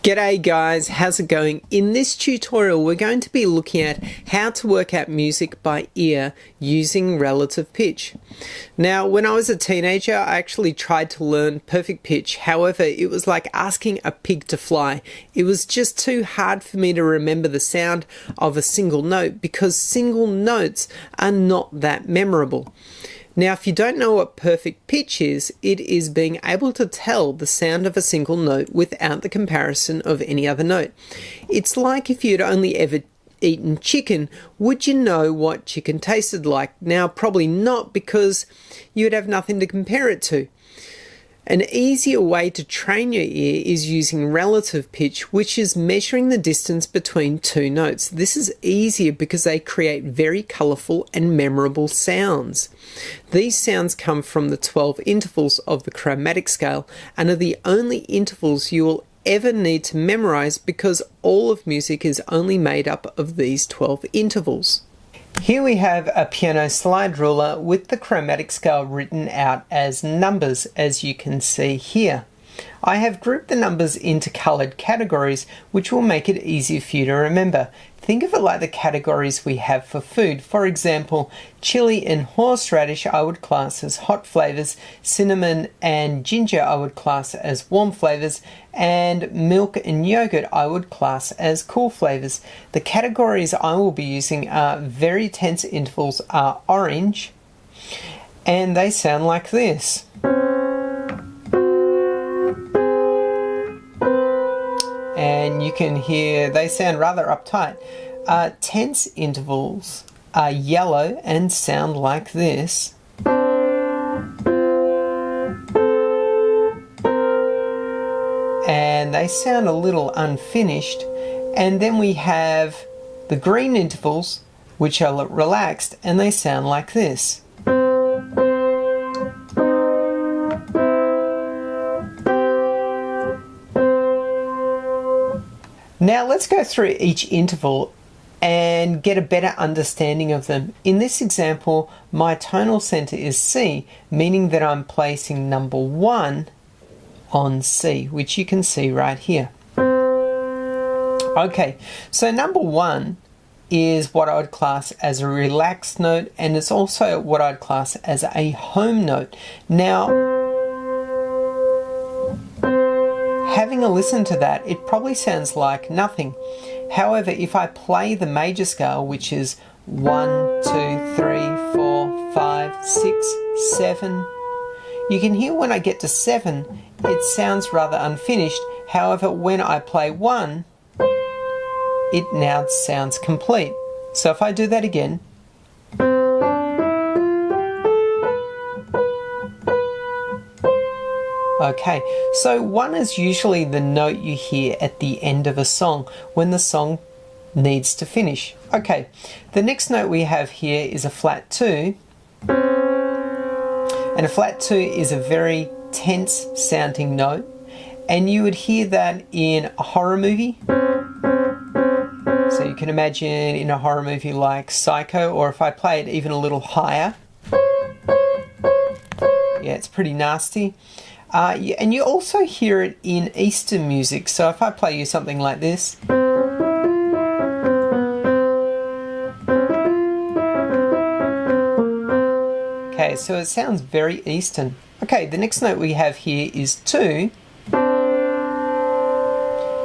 G'day guys, how's it going? In this tutorial we're going to be looking at how to work out music by ear using relative pitch. Now when I was a teenager I actually tried to learn perfect pitch, however it was like asking a pig to fly. It was just too hard for me to remember the sound of a single note because single notes are not that memorable. Now, if you don't know what perfect pitch is, it is being able to tell the sound of a single note without the comparison of any other note. It's like if you'd only ever eaten chicken, would you know what chicken tasted like? Now, probably not, because you'd have nothing to compare it to. An easier way to train your ear is using relative pitch, which is measuring the distance between two notes. This is easier because they create very colourful and memorable sounds. These sounds come from the 12 intervals of the chromatic scale and are the only intervals you will ever need to memorize because all of music is only made up of these 12 intervals. Here we have a piano slide ruler with the chromatic scale written out as numbers, as you can see here. I have grouped the numbers into coloured categories, which will make it easier for you to remember. Think of it like the categories we have for food. For example, chili and horseradish I would class as hot flavours, cinnamon and ginger I would class as warm flavours, and milk and yogurt I would class as cool flavours. The categories I will be using are very tense intervals are orange, and they sound like this. And you can hear they sound rather uptight. Tense intervals are yellow and sound like this. And they sound a little unfinished. And then we have the green intervals, which are relaxed, and they sound like this. Now let's go through each interval and get a better understanding of them. In this example, my tonal center is C, meaning that I'm placing number 1 on C, which you can see right here. Okay, so number 1 is what I would class as a relaxed note, and it's also what I'd class as a home note. Now, having a listen to that, it probably sounds like nothing. However, if I play the major scale, which is 1, 2, 3, 4, 5, 6, 7, you can hear when I get to 7, it sounds rather unfinished. However, when I play 1, it now sounds complete. So if I do that again, okay, so 1 is usually the note you hear at the end of a song when the song needs to finish. Okay, the next note we have here is a flat 2. And a flat 2 is a very tense sounding note, and you would hear that in a horror movie. So you can imagine in a horror movie like Psycho, or if I play it even a little higher. Yeah, it's pretty nasty. And you also hear it in Eastern music. So if I play you something like this. Okay, so it sounds very Eastern. Okay, the next note we have here is 2.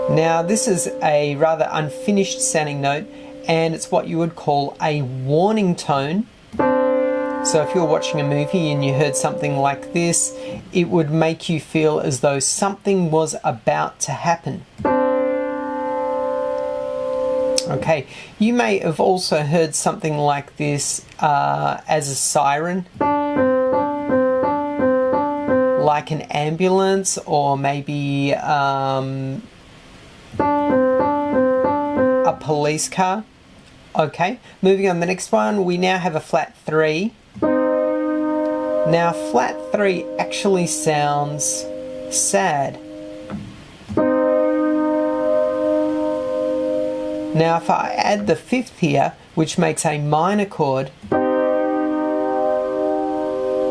Now this is a rather unfinished sounding note, and it's what you would call a warning tone. So if you're watching a movie and you heard something like this, it would make you feel as though something was about to happen. Okay, you may have also heard something like this as a siren, like an ambulance, or maybe a police car. Okay, moving on to the next one, we now have a flat 3. Now flat 3 actually sounds sad. Now if I add the 5th here, which makes a minor chord,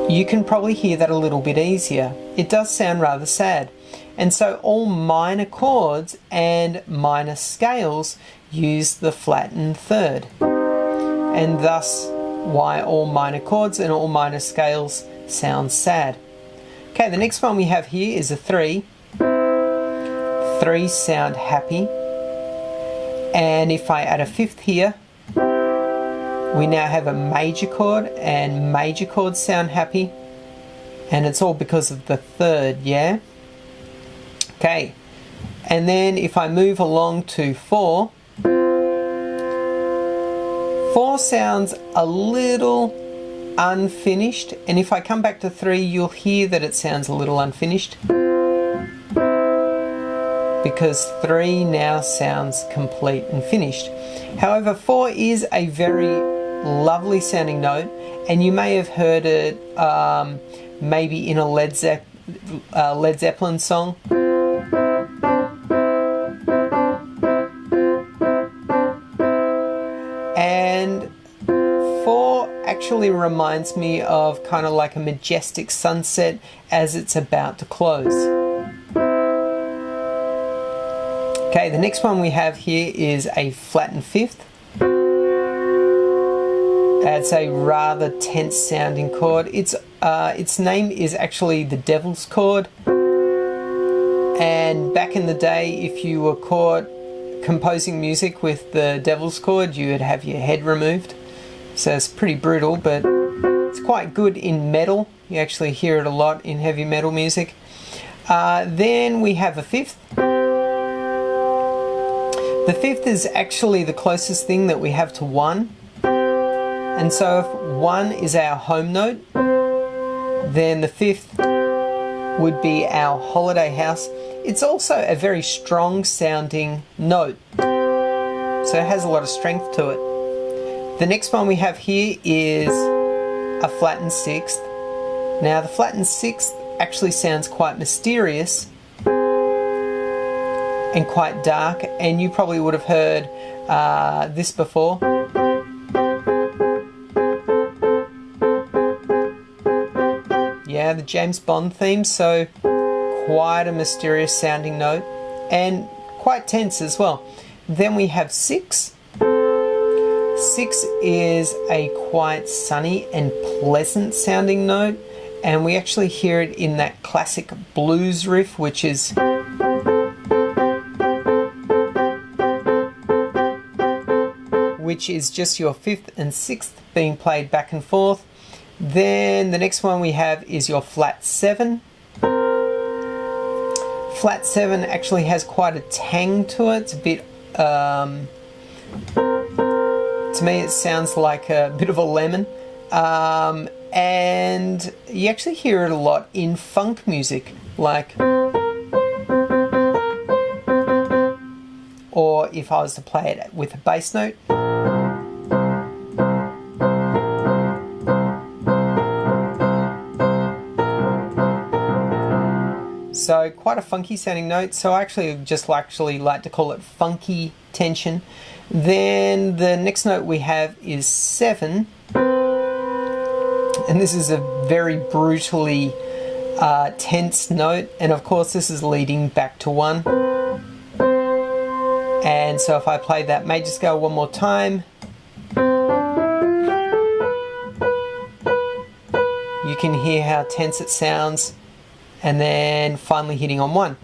you can probably hear that a little bit easier. It does sound rather sad. And so all minor chords and minor scales use the flattened third. And thus why all minor chords and all minor scales sound sad. Okay, the next one we have here is a 3. 3s sound happy. And if I add a 5th here, we now have a major chord, and major chords sound happy. And it's all because of the third, yeah? Okay, and then if I move along to 4, 4 sounds a little unfinished, and if I come back to 3, you'll hear that it sounds a little unfinished, because 3 now sounds complete and finished. However, 4 is a very lovely sounding note, and you may have heard it maybe in a Led Zeppelin song. And 4 actually reminds me of kind of like a majestic sunset as it's about to close. Okay, the next one we have here is a flattened 5th. It's a rather tense sounding chord. Its name is actually the Devil's Chord. And back in the day, if you were caught composing music with the Devil's Chord, you would have your head removed. So it's pretty brutal, but it's quite good in metal. You actually hear it a lot in heavy metal music. Then we have a 5th. The 5th is actually the closest thing that we have to 1. And so if 1 is our home note, then the 5th would be our holiday house. It's also a very strong sounding note, so it has a lot of strength to it. The next one we have here is a flattened 6th. Now the flattened 6th actually sounds quite mysterious and quite dark, and you probably would have heard this before. Yeah, the James Bond theme, so quite a mysterious sounding note and quite tense as well. Then we have 6. 6 is a quite sunny and pleasant sounding note, and we actually hear it in that classic blues riff, which is just your 5th and 6th being played back and forth. Then the next one we have is your flat 7. Flat 7 actually has quite a tang to it. It's a bit, to me it sounds like a bit of a lemon. And you actually hear it a lot in funk music, like, or if I was to play it with a bass note. So quite a funky sounding note. So I actually just like to call it funky tension. Then the next note we have is 7. And this is a very brutally tense note. And of course this is leading back to 1. And so if I play that major scale one more time, you can hear how tense it sounds. And then finally hitting on 1.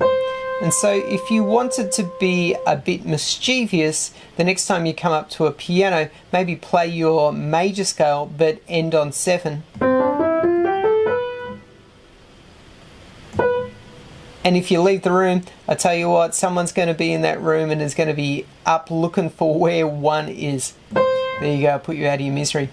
And so if you wanted to be a bit mischievous, the next time you come up to a piano, maybe play your major scale but end on 7. And if you leave the room, I tell you what, someone's going to be in that room and is going to be up looking for where 1 is. There you go, put you out of your misery.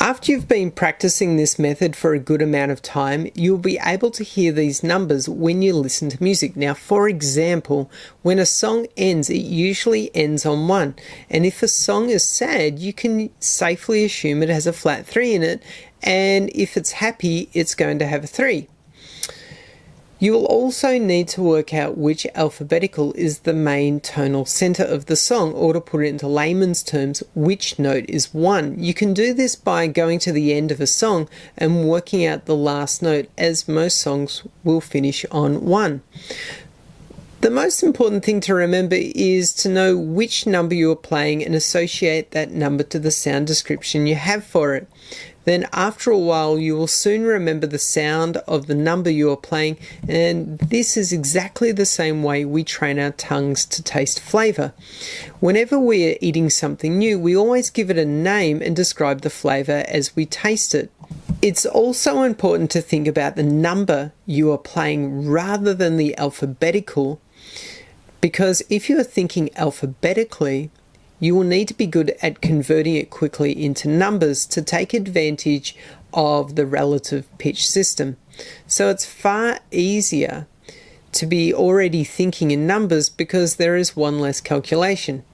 After you've been practicing this method for a good amount of time, you'll be able to hear these numbers when you listen to music. Now, for example, when a song ends, it usually ends on 1. And if a song is sad, you can safely assume it has a flat 3 in it. And if it's happy, it's going to have a 3. You will also need to work out which alphabetical is the main tonal center of the song, or to put it into layman's terms, which note is 1. You can do this by going to the end of a song and working out the last note, as most songs will finish on 1. The most important thing to remember is to know which number you are playing and associate that number to the sound description you have for it. Then after a while you will soon remember the sound of the number you are playing, and this is exactly the same way we train our tongues to taste flavour. Whenever we are eating something new, we always give it a name and describe the flavour as we taste it. It's also important to think about the number you are playing rather than the alphabetical, because if you are thinking alphabetically, you will need to be good at converting it quickly into numbers to take advantage of the relative pitch system. So it's far easier to be already thinking in numbers because there is one less calculation.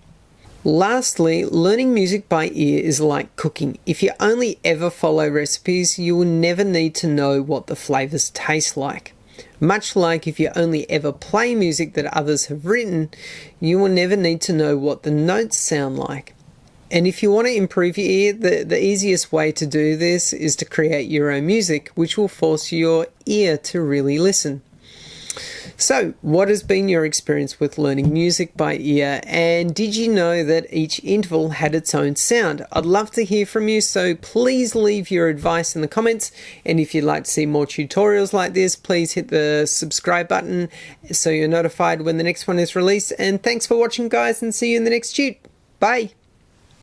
Lastly, learning music by ear is like cooking. If you only ever follow recipes, you will never need to know what the flavors taste like. Much like if you only ever play music that others have written, you will never need to know what the notes sound like. And if you want to improve your ear, the easiest way to do this is to create your own music, which will force your ear to really listen. So, what has been your experience with learning music by ear, and did you know that each interval had its own sound? I'd love to hear from you, so please leave your advice in the comments, and if you'd like to see more tutorials like this, please hit the subscribe button so you're notified when the next one is released. And thanks for watching, guys, and see you in the next tute. Bye!